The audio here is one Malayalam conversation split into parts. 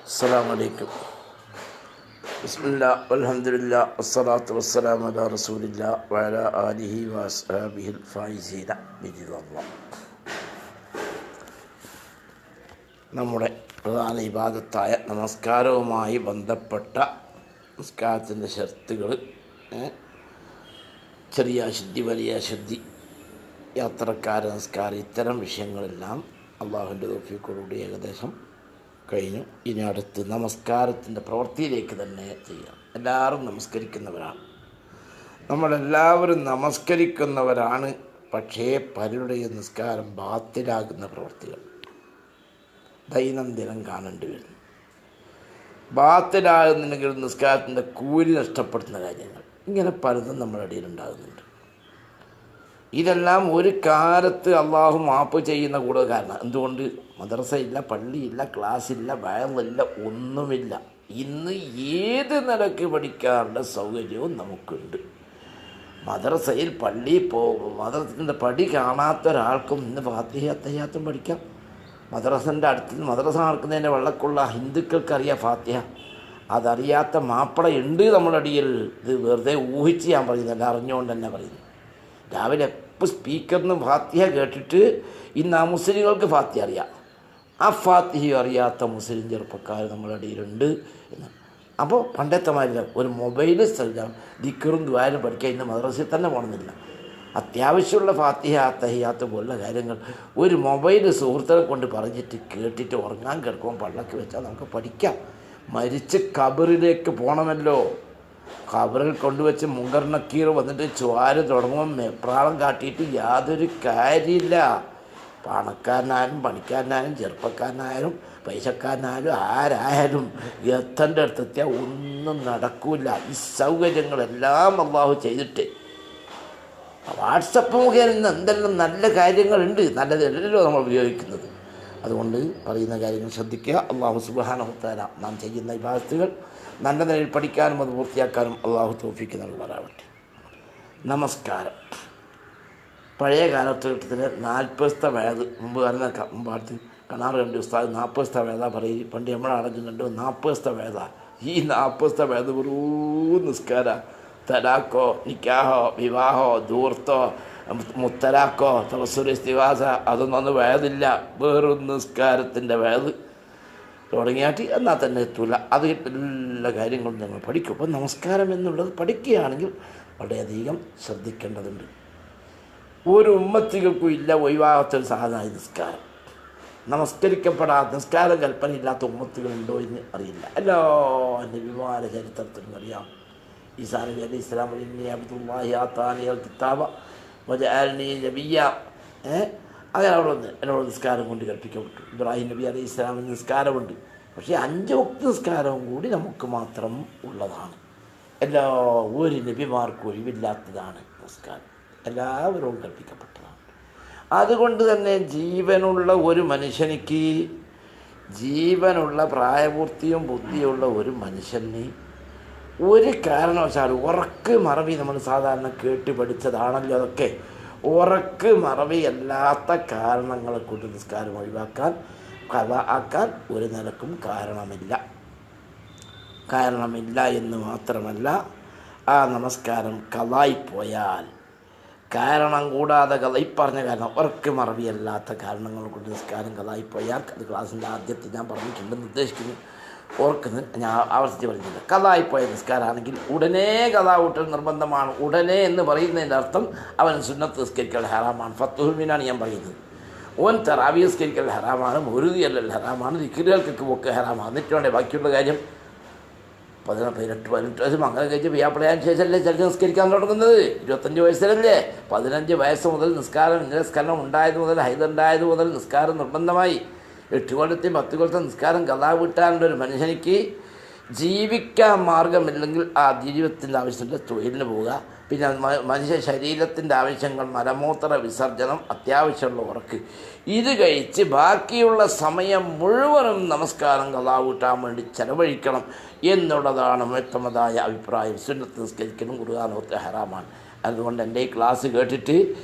അസ്സലാമു അലൈക്കും. ബിസ്മില്ലാ വൽഹംദുലില്ലാ വസ്സലാത്തു വസ്സലാമു അലാ റസൂലില്ലാ വഅലാ ആലിഹി വഅസ്ഹാബിഹിൽ ഫായിസീന ബിരിദല്ലാഹ്. നമ്മുടെ പ്രധാന ഇബാദത്തായ നമസ്കാരവുമായി ബന്ധപ്പെട്ട നമസ്കാരത്തിൻ്റെ ഷർത്തുകൾ, ചെറിയ അശുദ്ധി, വലിയ അശുദ്ധി, യാത്രക്കാര നമസ്കാരം, ഇത്തരം വിഷയങ്ങളെല്ലാം അള്ളാഹുവിൻ്റെ തൗഫീഖോടുകൂടി ഏകദേശം കഴിഞ്ഞു. ഇനി അടുത്ത് നമസ്കാരത്തിൻ്റെ പ്രവൃത്തിയിലേക്ക് തന്നെ ചെയ്യാം. എല്ലാവരും നമസ്കരിക്കുന്നവരാണ്, നമ്മളെല്ലാവരും നമസ്കരിക്കുന്നവരാണ്. പക്ഷേ പലരുടെയും നിസ്കാരം ബാത്തിലാകുന്ന പ്രവൃത്തികൾ ദൈനംദിനം കാണേണ്ടി വരുന്നു. ബാത്തിലാകുന്നുണ്ടെങ്കിൽ നിസ്കാരത്തിൻ്റെ കൂലി നഷ്ടപ്പെടുത്തുന്ന കാര്യങ്ങൾ, ഇങ്ങനെ പലതും നമ്മുടെ ഇടയിൽ ഉണ്ടാകുന്നുണ്ട്. ഇതെല്ലാം ഒരു കാലത്ത് അള്ളാഹു മാപ്പ് ചെയ്യുന്ന കൂടെ കാരണം എന്തുകൊണ്ട്? മദ്രസയില്ല, പള്ളിയില്ല, ക്ലാസ്സില്ല, വയലില്ല, ഒന്നുമില്ല. ഇന്ന് ഏത് നിലയ്ക്ക് പഠിക്കാനുള്ള സൗകര്യവും നമുക്കുണ്ട്. മദ്രസയിൽ പള്ളിയിൽ മദ്രസത്തിൻ്റെ പടി കാണാത്ത ഒരാൾക്കും ഇന്ന് ഫാത്തിഹ തയ്യാത്തും പഠിക്കാം. മദ്രസൻ്റെ അടുത്ത് മദ്രസ നടക്കുന്നതിൻ്റെ വെള്ളക്കുള്ള ഹിന്ദുക്കൾക്കറിയാം ഫാത്തിഹ. അതറിയാത്ത മാപ്പിള ഉണ്ട് നമ്മുടെ അടിയിൽ. ഇത് വെറുതെ ഊഹിച്ച് ഞാൻ പറയുന്നില്ല, അറിഞ്ഞുകൊണ്ട് തന്നെ പറയുന്നു. രാവിലെ എപ്പോൾ സ്പീക്കറിന് ഫാത്തിഹ കേട്ടിട്ട് ഇന്ന് ആ മുസ്ലിങ്ങൾക്ക് ഫാത്തിഹ അറിയാം, ആ ഫാത്തിഹ അറിയാത്ത മുസ്ലിം ചെറുപ്പക്കാർ നമ്മുടെ ഇടയിലുണ്ട് എന്ന്. അപ്പോൾ പണ്ടത്തെ മാതിരി ഒരു മൊബൈൽ ദിക്കറും ദ്വാരം പഠിക്കാൻ ഇന്ന് മദ്രസയിൽ തന്നെ പോകണമെന്നില്ല. അത്യാവശ്യമുള്ള ഫാത്തിഹ തഹിയാത്ത് പോലുള്ള കാര്യങ്ങൾ ഒരു മൊബൈൽ സുഹൃത്തുക്കളെ കൊണ്ട് പറഞ്ഞിട്ട് കേട്ടിട്ട് ഉറങ്ങാൻ കിടക്കുമ്പോൾ പള്ളക്ക് വെച്ചാൽ നമുക്ക് പഠിക്കാം. മരിച്ച് ഖബറിലേക്ക് പോകണമല്ലോ. ഖബറിൽ കൊണ്ടുവച്ച് മുങ്കർ നക്കീർ വന്നിട്ട് ചോര തുടങ്ങുമ്പോൾ മെപ്രാളം കാട്ടിയിട്ട് യാതൊരു കാര്യമില്ല. പണക്കാരനായാലും പണിക്കാരനായാലും ചെറുപ്പക്കാരനായാലും പൈസക്കാരനായാലും ആരായാലും എത്തേണ്ട അടുത്തെത്തിയാൽ ഒന്നും നടക്കില്ല. ഈ സൗകര്യങ്ങളെല്ലാം അള്ളാഹു ചെയ്തിട്ട് വാട്സപ്പ് മുഖേന ഇന്ന് എന്തെല്ലാം നല്ല കാര്യങ്ങളുണ്ട്, നല്ലതല്ലല്ലോ നമ്മൾ ഉപയോഗിക്കുന്നത്. അതുകൊണ്ട് പറയുന്ന കാര്യങ്ങൾ ശ്രദ്ധിക്കുക. അള്ളാഹു സുബ്ഹാനഹു വ തആല നാം ചെയ്യുന്ന ഇബാദത്തുകൾ നല്ല നിലയിൽ പഠിക്കാനും അത് പൂർത്തിയാക്കാനും അള്ളാഹു തൗഫീഖ് നൽകുമാറാവട്ടെ. നമസ്കാരം പഴയ കാലഘട്ടത്തിൽ 40 ദിവസത്തെ വേദ മുമ്പ് മുമ്പാടുത്ത് കണാറ് കണ്ട് ഉസ്താദ് 40 ദിവസത്തെ വേദ പറയും. പണ്ട് നമ്മളടഞ്ഞുണ്ട് 40 ദിവസത്തെ വേദ. ഈ 40 ദിവസത്തെ വേദ വെറും നിസ്കാര, തലാക്കോ, നിക്കാഹോ, വിവാഹോ, ദൂർത്തോ, മുത്തലാക്കോ, തവസ്സുൽ ഇസ്തിഗാസ, അതൊന്നും വേദില്ല. വേറൊരു നിസ്കാരത്തിൻ്റെ വേദ് തുടങ്ങിയാട്ടി എന്നാൽ തന്നെ എത്തൂല. അത് എല്ലാ കാര്യങ്ങളും ഞങ്ങൾ പഠിക്കും. അപ്പോൾ നമസ്കാരം എന്നുള്ളത് പഠിക്കുകയാണെങ്കിൽ വളരെയധികം ശ്രദ്ധിക്കേണ്ടതുണ്ട്. ഒരു ഉമ്മത്തികൾക്കും ഇല്ല ഒഴിവാകാത്തൊരു സാധനമായി നിസ്കാരം. നമസ്കരിക്കപ്പെടാത്ത നിസ്കാര കൽപ്പനയില്ലാത്ത ഉമ്മത്തുകളുണ്ടോ എന്ന് അറിയില്ല. എല്ലാ നബിമാര ചരിത്രത്തിലും അറിയാം. ഈസാ നബി അലൈഹി ഇസ്ലാം അബ്ദുല്ലാഹി ആതാനിയൽ കിതാബ വജഅൽനി നബിയ്യ, അങ്ങനെ അവിടെ വന്ന് എന്നോട് നിസ്കാരം കൊണ്ട് കൽപ്പിക്കപ്പെട്ടു. ഇബ്രാഹിം നബി അലൈഹി ഇസ്ലാമിന് നിസ്കാരമുണ്ട്. പക്ഷേ 5 വക്ത് നിസ്കാരവും കൂടി നമുക്ക് മാത്രം ഉള്ളതാണ്. ഒരു നബിമാർക്കും ഒഴിവില്ലാത്തതാണ് നിസ്കാരം, എല്ലാവരും കൽപ്പിക്കപ്പെട്ടതാണ്. അതുകൊണ്ട് തന്നെ ജീവനുള്ള ഒരു മനുഷ്യനിക്ക്, ജീവനുള്ള പ്രായപൂർത്തിയും ബുദ്ധിയുള്ള ഒരു മനുഷ്യന് ഒരു കാരണവശാലും ഉറക്ക് മറവി, നമ്മൾ സാധാരണ കേട്ട് പഠിച്ചതാണല്ലോ അതൊക്കെ, ഉറക്ക് മറവിയല്ലാത്ത കാരണങ്ങളെ കൊണ്ട് നിസ്കാരം ഒഴിവാക്കാൻ, കഥ ആക്കാൻ ഒരു നിലക്കും കാരണമില്ല എന്ന് മാത്രമല്ല, ആ നമസ്കാരം കഥായിപ്പോയാൽ, കാരണം കൂടാതെ പറഞ്ഞ കാരണം ഉറക്ക് മറവിയല്ലാത്ത കാരണങ്ങൾ കൊണ്ട് നിസ്കാരം കഥായിപ്പോയാൽ, അത് ക്ലാസ്സിൻ്റെ ആദ്യത്തിൽ ഞാൻ പറഞ്ഞിട്ടുണ്ടെന്ന് ഉദ്ദേശിക്കുന്നു, ഓർക്കുന്നത് ഞാൻ ആവർത്തിച്ച് പറയുന്നില്ല. കഥായിപ്പോയ നിസ്കാരമാണെങ്കിൽ ഉടനെ കഥാ കൂട്ടൽ നിർബന്ധമാണ്. ഉടനെ എന്ന് പറയുന്നതിൻ്റെ അർത്ഥം അവൻ സുന്നത്ത് നിസ്കരിക്കൽ ഹറാമാണ്. ഫത്തുഹുൽ മീനാണ് ഞാൻ പറയുന്നത്. ഓൻ തറാവി നിസ്കരിക്കൽ ഹറാമാണ്, മൗലൂദി അല്ലൽ ഹറാമാണ്, ദിക്റുകൾക്കൊക്കെ ഒക്കെ ഹറാമാണ്. എന്നിട്ട് വേണ്ടേ ബാക്കിയുള്ള കാര്യം? 18 വയസ്സ് അങ്ങനെ കഴിച്ച് വ്യാപളയാൻ ശേഷമല്ലേ ചില നിസ്കരിക്കാൻ തുടങ്ങുന്നത്. 25 വയസ്സിലല്ലേ? 15 വയസ്സ് മുതൽ നിസ്കാരം ഉണ്ടായത് മുതൽ, ഹൈദുണ്ടായത് മുതൽ നിസ്കാരം നിർബന്ധമായി. 8 കൊല്ലത്തെയും 10 കൊല്ലത്തെ നിസ്കാരം കഥാ വീട്ടാനുള്ള ഒരു മനുഷ്യനിക്ക് ജീവിക്കാൻ മാർഗമില്ലെങ്കിൽ ആ ജീവിതത്തിൻ്റെ ആവശ്യത്തിൻ്റെ തൊഴിലിന് പോവുക. പിന്നെ മനുഷ്യ ശരീരത്തിൻ്റെ ആവശ്യങ്ങൾ, മലമൂത്ര വിസർജനം, അത്യാവശ്യമുള്ള ഉറക്ക്, ഇത് കഴിച്ച് ബാക്കിയുള്ള സമയം മുഴുവനും നമസ്കാരം കഥാ വീട്ടാൻ വേണ്ടി ചെലവഴിക്കണം എന്നുള്ളതാണ് വ്യക്തമതായ അഭിപ്രായം. സുന്നത്ത് നിസ്കരിക്കണം ഖുർആൻ ഓത്ത് ഹറാമാണ്. അതുകൊണ്ട് എൻ്റെ ഈ ക്ലാസ് കേട്ടിട്ട്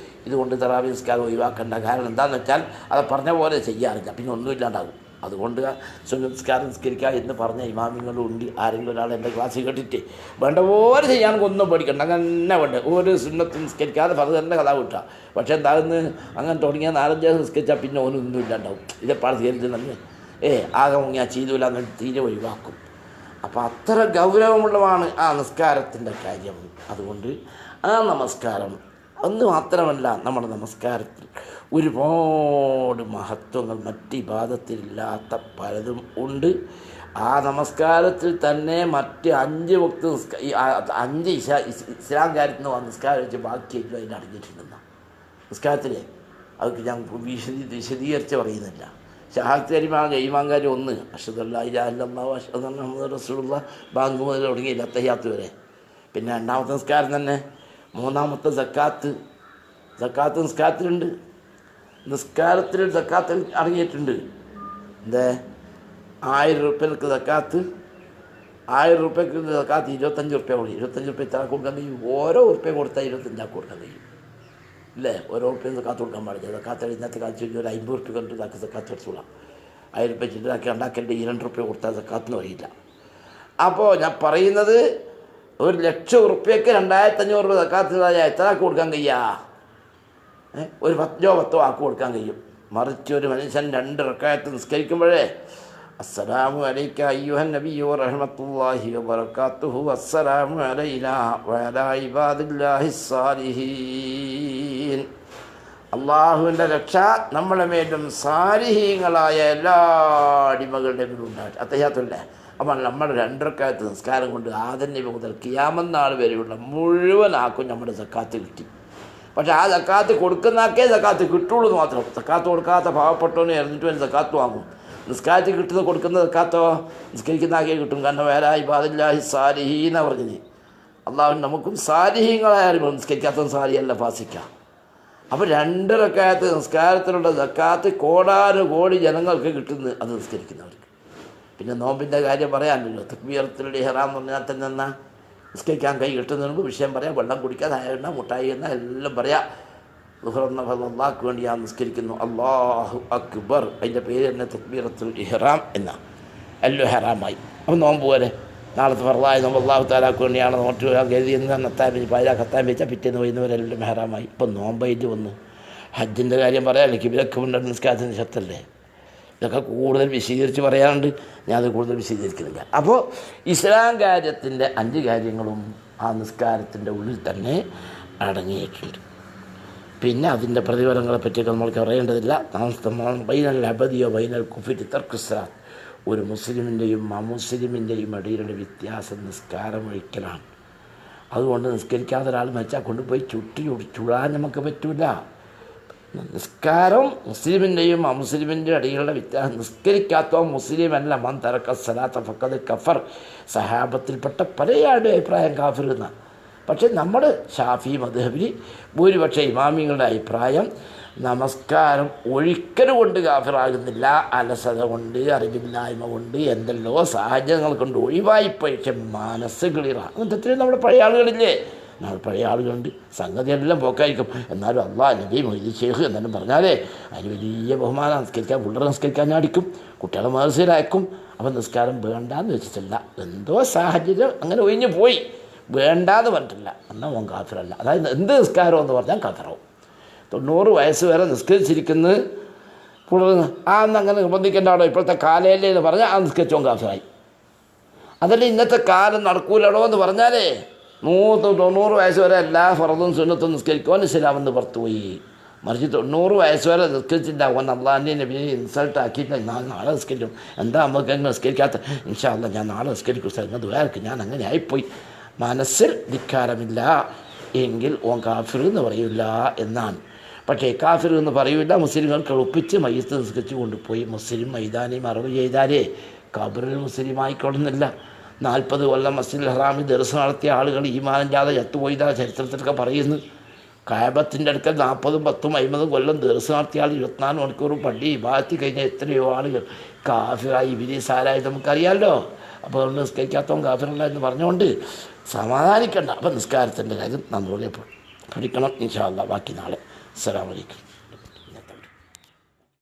ഇതുകൊണ്ട് തറാവി നിസ്കാരം ഒഴിവാക്കേണ്ട. കാരണം എന്താണെന്ന് വെച്ചാൽ അത് പറഞ്ഞ പോലെ ചെയ്യാറില്ല, പിന്നെ ഒന്നുമില്ലാണ്ടാകും. അതുകൊണ്ട് സുന്നസ്കാരം നിസ്കരിക്കുക എന്ന് പറഞ്ഞ ഇമാമിങ്ങളും ഉണ്ട്. ആരെങ്കിലും ഒരാൾ എൻ്റെ ക്ലാസ്സിൽ കേട്ടിട്ട് വേണ്ട പോലെ ചെയ്യാൻ ഒന്നും പഠിക്കണ്ട, അങ്ങനെ വേണ്ട ഒരു സുന്നത്ത് നിസ്കരിക്കാതെ പറഞ്ഞ് തന്നെ കഥ വിട്ടുക. പക്ഷേ എന്താകുന്നു, അങ്ങനെ തുടങ്ങിയാൽ 4-5 നിസ്കരിച്ചാൽ പിന്നെ ഒന്നും ഇല്ലാണ്ടാവും. ഇതെപ്പാട് തീരത്തിൽ തന്നെ ആകെ ഞാൻ ചെയ്തില്ല എന്നിട്ട് തീരെ ഒഴിവാക്കും. അപ്പോൾ അത്ര ഗൗരവമുള്ളതാണ് ആ നിസ്കാരത്തിൻ്റെ കാര്യം. അതുകൊണ്ട് ആ നമസ്കാരം ഒന്ന് മാത്രമല്ല, നമ്മുടെ നമസ്കാരത്തിൽ ഒരുപാട് മഹത്വങ്ങൾ മറ്റ് ഇബാദത്തിലില്ലാത്ത പലതും ഉണ്ട്. ആ നമസ്കാരത്തിൽ തന്നെ മറ്റ് 5 വക്ത് 5 ഇസ്ലാം കാര്യത്തിൽ നിന്ന് നിസ്കാരം വെച്ച് ബാക്കിയായിട്ടും അതിൽ അടങ്ങിയിട്ടുണ്ടെന്ന നിസ്കാരത്തിൽ അതൊക്കെ ഞാൻ വിശദീകരിച്ച് പറയുന്നില്ല. ഷഹാദത്ത് ഇമാങ്കാരി 1 അഷ്ഹദു അല്ലാ ഇലാഹ ഇല്ലല്ലാഹു അഷ്ഹദു അന്ന മുഹമ്മദൻ റസൂലുള്ളാഹ് ബാങ്ക് മുതൽ തുടങ്ങി തഹിയ്യാത്ത് വരെ. പിന്നെ 2ാമത്തെ നിസ്കാരം തന്നെ. 3ാമത്തെ സക്കാത്ത് നിസ്കാരത്തിലുണ്ട്. നിസ്കാരത്തിൽ സക്കാത്ത് അടങ്ങിയിട്ടുണ്ട്. എന്തേ 1000 രൂപയ്ക്ക് സക്കാത്ത്, 1000 രൂപയ്ക്ക് സക്കാത്ത് 25 രൂപ കൊടുക്കും. 25 രൂപ ഇത്ര കൊടുക്കാൻ കഴിയും. ഓരോ ഉറുപ്പ്യ കൊടുത്താൽ 25 കൊടുക്കാൻ കഴിയും അല്ലേ? ഓരോ ഉറുപ്പ്യം സക്കാത്ത് കൊടുക്കാൻ പാടില്ല. സക്കാത്ത് ഇന്നത്തെ കാലത്ത് ഒരു 50 രൂപ കണ്ട് സക്കാത്ത് എടുത്തോളാം. 1000 രൂപ ചില്ലറാക്കി ഉണ്ടാക്കേണ്ട 2 രൂപ കൊടുത്താൽ സക്കാത്തെന്ന് പറയില്ല. അപ്പോൾ ഞാൻ പറയുന്നത് 1,00,000 ഉറുപ്പ്യക്ക് 2500 രൂപ സക്കാത്ത് എത്ര കൊടുക്കാൻ കഴിയുക? ഒരു 10 ആക്കി കൊടുക്കാൻ കഴിയും. മറിച്ച് ഒരു മനുഷ്യൻ 2 റക്അത്ത് നിസ്കരിക്കുമ്പോഴേ അസ്സലാമു അലൈക അയ്യുഹൻ നബിയ്യു വറഹ്മത്തുള്ളാഹി വബറകാതുഹു അസ്സലാമു അലൈനാ വഅലാ ഇബാദില്ലാഹിസ് സാലിഹീൻ, അള്ളാഹുവിൻ്റെ രക്ഷ നമ്മുടെ മേലും സാലിഹീങ്ങളായ എല്ലാ അടിമകളുടെ മേലും ഉണ്ടാകട്ടെ. അത്തഹിയ്യാത്തുല്ലേ. അപ്പോൾ നമ്മൾ 2 റക്അത്ത് നിസ്കാരം കൊണ്ട് ആദം നബി മുതൽ ഖിയാമത്ത് നാൾ വരെയുള്ള മുഴുവനാക്കും നമ്മുടെ സക്കാത്ത് കിട്ടി. പക്ഷേ ആ സക്കാത്ത് കൊടുക്കുന്നതൊക്കെ സക്കാത്ത് കിട്ടുള്ളൂ എന്ന് മാത്രം. സക്കാത്ത് കൊടുക്കാത്ത പാവപ്പെട്ടവനെ എറിഞ്ഞിട്ട് വരും സക്കാത്ത് വാങ്ങും. നിസ്കാരത്തിൽ കിട്ടുന്ന കൊടുക്കുന്ന സക്കാത്തോ നിസ്കരിക്കുന്നതാക്കിയേ കിട്ടും. കാരണം വേറെ ഇബാദില്ലാഹി സാലിഹീന്നാണ് പറഞ്ഞത്. അള്ളാഹു നമുക്കും സാലിഹീങ്ങളായാലും നിസ്കരിക്കാത്ത സാലിഹല്ല ഫാസിക്കാം. അപ്പോൾ 2 റക്അത്ത് നിസ്കാരത്തിലുള്ള സക്കാത്ത് കോടാനുകോടി ജനങ്ങൾക്ക് കിട്ടുന്നത് അത് നിസ്കരിക്കുന്നവർക്ക്. പിന്നെ നോമ്പിൻ്റെ കാര്യം പറയാമല്ലോ. തക്ബീറത്തുൽ ഇഹ്റാം എന്ന് പറഞ്ഞാൽ തന്നെ എന്നാ നിസ്കരിക്കാൻ കൈ കിട്ടുന്നതിന് മുമ്പ് വിഷയം പറയാം. വെള്ളം കുടിക്കാതെ എണ്ണ മുട്ടായി എണ്ണ എല്ലാം പറയാം. ദുഹറെന്ന അള്ളാഹ്ക്ക് വേണ്ടി ഞാൻ നിസ്കരിക്കുന്നു, അല്ലാഹു അക്ബർ. അതിൻ്റെ പേര് തന്നെ തക്ബീറത്തുൽ ഇഹ്റാം എന്നാ. എല്ലാം ഹെറാമായി. അപ്പം നോമ്പ് പോലെ നാളത്തെ ഫർളായ നോമ്പ് അള്ളാഹു താലാക്ക് വേണ്ടിയാണ് നോട്ട് കരുതി നത്താൻ കത്താൻ വെച്ചാൽ പിറ്റേന്ന് വൈകുന്നവരെല്ലാം ഹെറാമായി. ഇപ്പം നോമ്പായിട്ട് വന്നു. ഹജ്ജിൻ്റെ കാര്യം പറയാമല്ലോ. കിബിലൊക്കെ ഉണ്ട് നിസ്കാരത്തിൻ്റെ ശക്തല്ലേ. ഇതൊക്കെ കൂടുതൽ വിശദീകരിച്ച് പറയാറുണ്ട്. ഞാനത് കൂടുതൽ വിശദീകരിക്കുന്നില്ല. അപ്പോൾ ഇസ്ലാം കാര്യത്തിൻ്റെ 5 കാര്യങ്ങളും ആ നിസ്കാരത്തിൻ്റെ ഉള്ളിൽ തന്നെ അടങ്ങിയിട്ടുണ്ട്. പിന്നെ അതിൻ്റെ പ്രതിഫലങ്ങളെ പറ്റിയൊക്കെ നമ്മൾക്ക് അറിയേണ്ടതില്ല. ബൈനൽ അബദിയോ ബൈനൽ കുഫ്രി തർക്കുസ്സലാത്ത്, ഒരു മുസ്ലിമിൻ്റെയും അമുസ്ലിമിൻ്റെയും ഇടയിലുള്ള വ്യത്യാസം നിസ്കാരം ഒഴിക്കലാണ്. അതുകൊണ്ട് നിസ്കരിക്കാത്ത ഒരാൾ മരിച്ചാൽ കൊണ്ടുപോയി ചുടാൻ നമുക്ക് പറ്റില്ല. നിസ്കാരം മുസ്ലിമിൻ്റെയും അമുസ്ലിമിൻ്റെ ഇടയിലുള്ള വ്യത്യാസം. നിസ്കരിക്കാത്തോ മുസ്ലിമല്ല. മൻ തറക്ക സലാത്ത ഫഖദ് കഫർ. സഹാബത്തിൽപ്പെട്ട പലയാളുടെ അഭിപ്രായം കാഫിർ എന്നാണ്. പക്ഷേ നമ്മുടെ ഷാഫി മദ്ഹബിൽ ഭൂരിപക്ഷ ഇമാമിങ്ങളുടെ അഭിപ്രായം നമസ്കാരം ഒഴിക്കൽ കൊണ്ട് കാഫിറാകുന്നില്ല. അലസത കൊണ്ട്, അറിവില്ലായ്മ കൊണ്ട്, എന്തെല്ലോ സാഹചര്യങ്ങൾ കൊണ്ട് ഒഴിവായിപ്പോയി. പക്ഷെ മനസ്സ് ക്ലിയറാണ്. അങ്ങനത്തെ നമ്മുടെ പഴയ ആളുകളില്ലേ, നമ്മൾ പഴയ ആളുകളുണ്ട്. സംഗതിയെല്ലാം പോക്കായിരിക്കും. എന്നാലും അള്ളാഹ് നബി മൊയ്‌ദി ഷേഖ് എന്നെല്ലാം പറഞ്ഞാലേ അതിന് വലിയ ബഹുമാനം. നിസ്കരിക്കാൻ പിള്ളേരെ നിസ്കരിക്കാൻ അടിക്കും, കുട്ടികളെ മദ്രസയിലയക്കും. അപ്പം നിസ്കാരം വേണ്ടാന്ന് വെച്ചിട്ടില്ല. എന്തോ സാഹചര്യം അങ്ങനെ ഒഴിഞ്ഞു പോയി. വേണ്ടാന്ന് പറഞ്ഞിട്ടില്ല എന്നാൽ ഓൻ കാഫിറല്ല. അതായത് എന്ത് നിസ്കാരം എന്ന് പറഞ്ഞാൽ കാഫിറാവും. 90 വയസ്സ് വരെ നിസ്കരിച്ചിരിക്കുന്നത് അങ്ങനെ നിർബന്ധിക്കേണ്ടാണോ ഇപ്പോഴത്തെ കാലയല്ലേ എന്ന് പറഞ്ഞാൽ ആ നിസ്കരിച്ചോൻ കാഫിറായി. അതല്ല ഇന്നത്തെ കാലം നടക്കൂലടോ എന്ന് പറഞ്ഞാലേ 190 വയസ്സ് വരെ എല്ലാ ഫറദും സുന്നത്തും നിസ്കരിക്കുവാൻ ഇസ്ലാമെന്ന് പുറത്തുപോയി. മറിച്ച് 90 വയസ്സ് വരെ നിസ്കരിച്ചില്ല. അവൻ അള്ളാഹിൻ്റെ നബിയെ ഇൻസൾട്ട് ആക്കിയില്ല. ഞാൻ നാളെ നിസ്കരിക്കും. എന്താ നമുക്ക് എങ്ങനെ നിസ്കരിക്കാത്ത? ഇൻഷാ അല്ലാഹ് ഞാൻ നാളെ നിസ്കരിക്കും. സംഗതി വേർക്ക് ഞാൻ അങ്ങനെ ആയിപ്പോയി. മനസ്സിൽ ധിക്കാരമില്ല എങ്കിൽ ഓൻ കാഫിർ എന്ന് പറയില്ല എന്നാണ്. പക്ഷേ കാഫിർ എന്ന് പറയില്ല. മുസ്ലിങ്ങൾക്ക് ഒപ്പിച്ച് മയ്യത്ത് നിസ്കരിച്ച് കൊണ്ടുപോയി മുസ്ലിം മൈതാനി മറവ് ചെയ്താലേ ഖബറിൽ മുസ്ലിം ആയിക്കൊള്ളുന്നില്ല. 40 കൊല്ലം മസ്ജിദുൽ ഹറാമിൽ ദർസ് നടത്തിയ ആളുകൾ ഈമാനില്ലാതെ ചത്തുപോയതാണ് ചരിത്രത്തിലൊക്കെ പറയുന്നു. കഅബത്തിൻ്റെ അടുക്കൽ 40, 10, 50 കൊല്ലം ദർസ് നടത്തിയ ആൾ 24 മണിക്കൂറും പള്ളി ഇബാദത്ത് കഴിഞ്ഞ എത്രയോ ആളുകൾ കാഫിറായി ഇബ്ലീസാരായി നമുക്കറിയാമല്ലോ. അപ്പോൾ അതുകൊണ്ട് നിസ്കരിക്കാത്തവൻ കാഫിറല്ല എന്ന് പറഞ്ഞുകൊണ്ട് സമാധാനിക്കണ്ട. അപ്പം നിസ്കാരത്തിൻ്റെ കാര്യം നമ്മളോട് പഠിക്കണം. ഇൻഷാ അല്ലാഹ് ബാക്കി നാളെ. അസ്സലാമു അലൈക്കും.